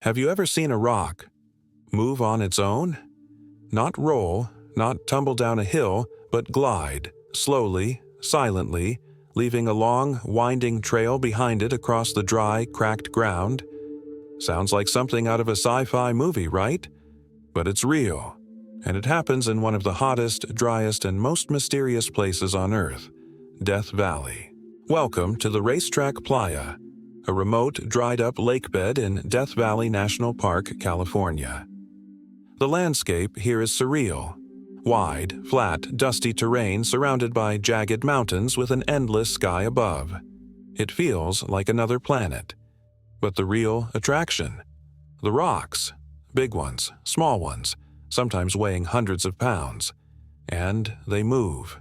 Have you ever seen a rock move on its own? Not roll, not tumble down a hill, but glide, slowly, silently, leaving a long, winding trail behind it across the dry, cracked ground. Sounds like something out of a sci-fi movie, right? But it's real, and it happens in one of the hottest, driest, and most mysterious places on Earth, Death Valley. Welcome to the Racetrack Playa, a remote, dried-up lakebed in Death Valley National Park, California. The landscape here is surreal. Wide, flat, dusty terrain surrounded by jagged mountains with an endless sky above. It feels like another planet. But the real attraction? The rocks. Big ones, small ones, sometimes weighing hundreds of pounds. And they move,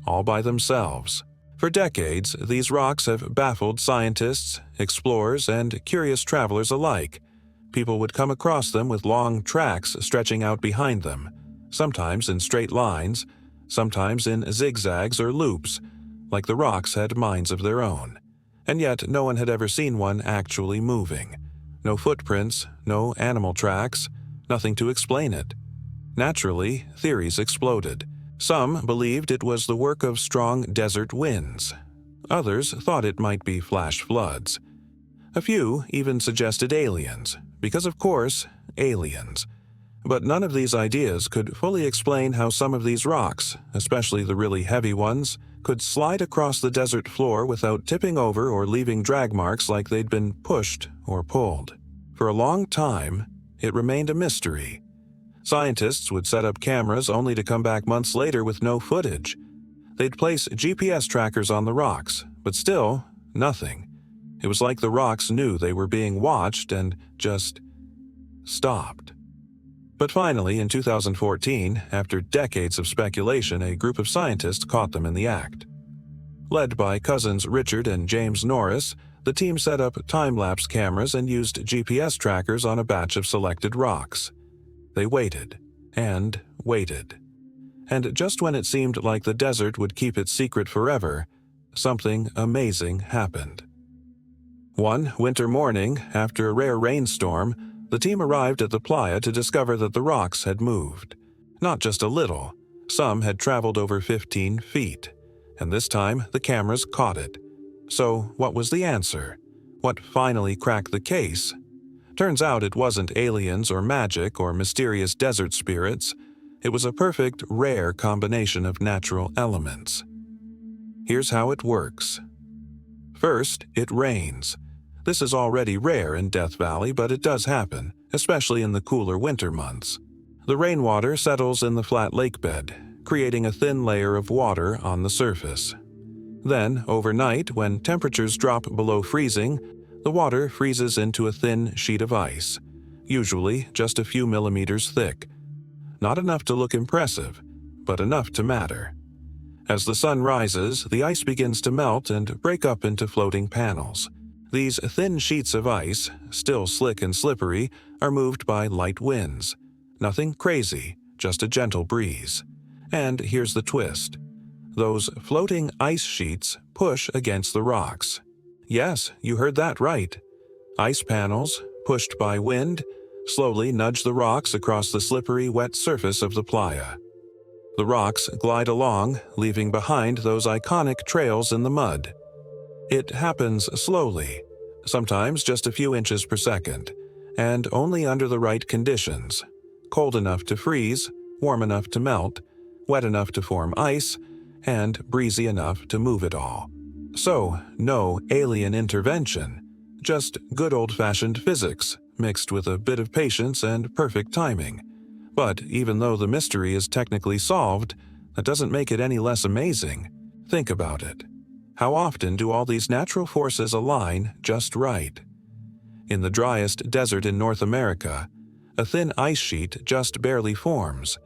all by themselves. For decades, these rocks have baffled scientists, explorers, and curious travelers alike. People would come across them with long tracks stretching out behind them, sometimes in straight lines, sometimes in zigzags or loops, like the rocks had minds of their own. And yet no one had ever seen one actually moving. No footprints, no animal tracks, nothing to explain it. Naturally, theories exploded. Some believed it was the work of strong desert winds. Others thought it might be flash floods. A few even suggested aliens, because of course, aliens. But none of these ideas could fully explain how some of these rocks, especially the really heavy ones, could slide across the desert floor without tipping over or leaving drag marks like they'd been pushed or pulled. For a long time, it remained a mystery. Scientists would set up cameras only to come back months later with no footage. They'd place GPS trackers on the rocks, but still, nothing. It was like the rocks knew they were being watched and just stopped. But finally, in 2014, after decades of speculation, a group of scientists caught them in the act. Led by cousins Richard and James Norris, the team set up time-lapse cameras and used GPS trackers on a batch of selected rocks. They waited, and waited. And just when it seemed like the desert would keep its secret forever, something amazing happened. One winter morning, after a rare rainstorm, the team arrived at the playa to discover that the rocks had moved. Not just a little. Some had traveled over 15 feet. And this time, the cameras caught it. So, what was the answer? What finally cracked the case? Turns out it wasn't aliens or magic or mysterious desert spirits. It was a perfect, rare combination of natural elements. Here's how it works. First, it rains. This is already rare in Death Valley, but it does happen, especially in the cooler winter months. The rainwater settles in the flat lakebed, creating a thin layer of water on the surface. Then, overnight, when temperatures drop below freezing, the water freezes into a thin sheet of ice, usually just a few millimeters thick. Not enough to look impressive, but enough to matter. As the sun rises, the ice begins to melt and break up into floating panels. These thin sheets of ice, still slick and slippery, are moved by light winds. Nothing crazy, just a gentle breeze. And here's the twist. Those floating ice sheets push against the rocks. Yes, you heard that right. Ice panels, pushed by wind, slowly nudge the rocks across the slippery, wet surface of the playa. The rocks glide along, leaving behind those iconic trails in the mud. It happens slowly, sometimes just a few inches per second, and only under the right conditions. Cold enough to freeze, warm enough to melt, wet enough to form ice, and breezy enough to move it all. So, no alien intervention, just good old-fashioned physics, mixed with a bit of patience and perfect timing. But even though the mystery is technically solved, that doesn't make it any less amazing. Think about it. How often do all these natural forces align just right? In the driest desert in North America, a thin ice sheet just barely forms.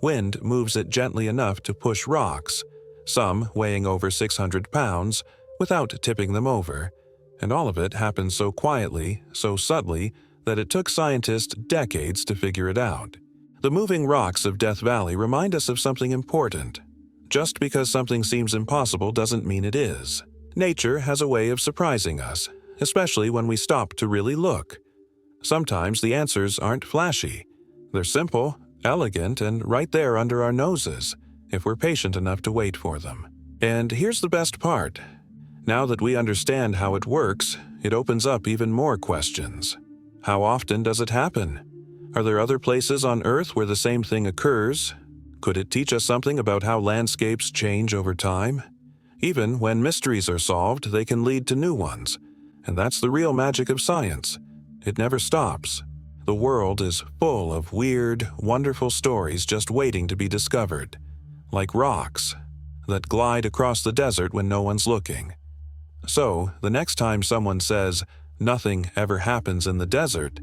Wind moves it gently enough to push rocks, some weighing over 600 pounds, without tipping them over. And all of it happens so quietly, so subtly, that it took scientists decades to figure it out. The moving rocks of Death Valley remind us of something important. Just because something seems impossible doesn't mean it is. Nature has a way of surprising us, especially when we stop to really look. Sometimes the answers aren't flashy. They're simple, elegant, and right there under our noses, if we're patient enough to wait for them. And here's the best part. Now that we understand how it works, it opens up even more questions. How often does it happen? Are there other places on Earth where the same thing occurs? Could it teach us something about how landscapes change over time? Even when mysteries are solved, they can lead to new ones. And that's the real magic of science. It never stops. The world is full of weird, wonderful stories just waiting to be discovered. Like rocks that glide across the desert when no one's looking. So, the next time someone says, "Nothing ever happens in the desert,"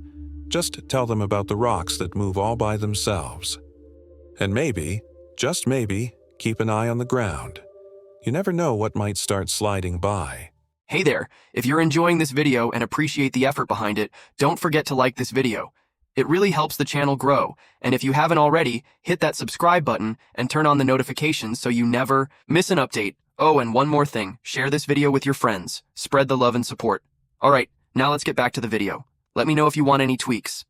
just tell them about the rocks that move all by themselves. And maybe, just maybe, keep an eye on the ground. You never know what might start sliding by. Hey there, if you're enjoying this video and appreciate the effort behind it, don't forget to like this video. It really helps the channel grow, and if you haven't already, hit that subscribe button and turn on the notifications so you never miss an update. Oh, and one more thing, share this video with your friends. Spread the love and support. Alright, now let's get back to the video. Let me know if you want any tweaks.